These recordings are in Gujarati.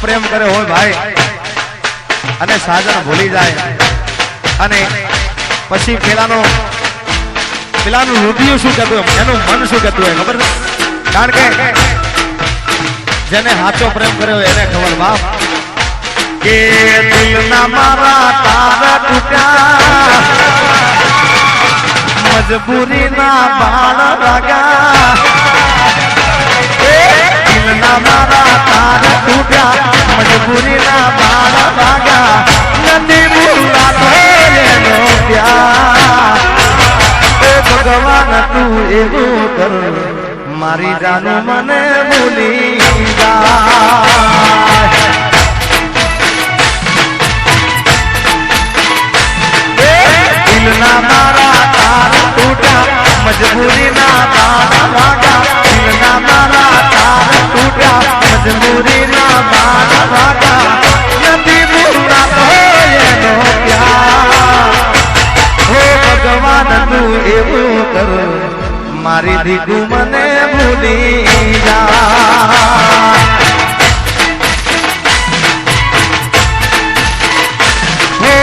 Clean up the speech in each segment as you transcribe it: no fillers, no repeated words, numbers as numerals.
પ્રેમ કરે હોય ભાઈ અને સાજન ભૂલી જાય અને પછી પેલાનું હૃદય શું કહેતું હોય, એનું મન શું કહેતું હોય ખબર છે? કારણ કે જેને સાચો પ્રેમ કર્યો એને ખબર બાપ કે દિલના મારા તાર તૂટ્યા, મજબૂરીના બાળ લાગ્યા, દિલના મારા તાર તૂટ્યા, મજબૂરીના બાળ લાગ્યા, નથી ભૂલા એનો પ્યાર. ભગવાન તું એવું કર મારી જાનું મને ભૂલી જાય. દિલના મારા તાર તૂટ્યા, મજબૂરીના બાળ લાગ્યા, દિલના મારા તાર તૂટ્યા, મજબૂરીના બાળ લાગ્યા, નથી ભૂલા એનો પ્યાર. હો ભગવાન તું એવું કર મારી દીકુ મને ભૂલી જા. હો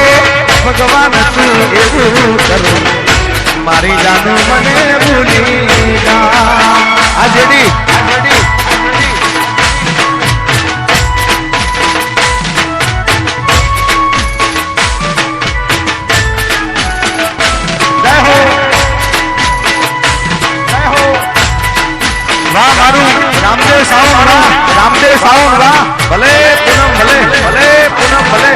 ભગવાન તું એવું કર મારી જાનું મને ભૂલી જા. આજડી રામદેવ સાવન વાહ, ભલે પૂનમ ભલે, ભલે પૂનમ ભલે.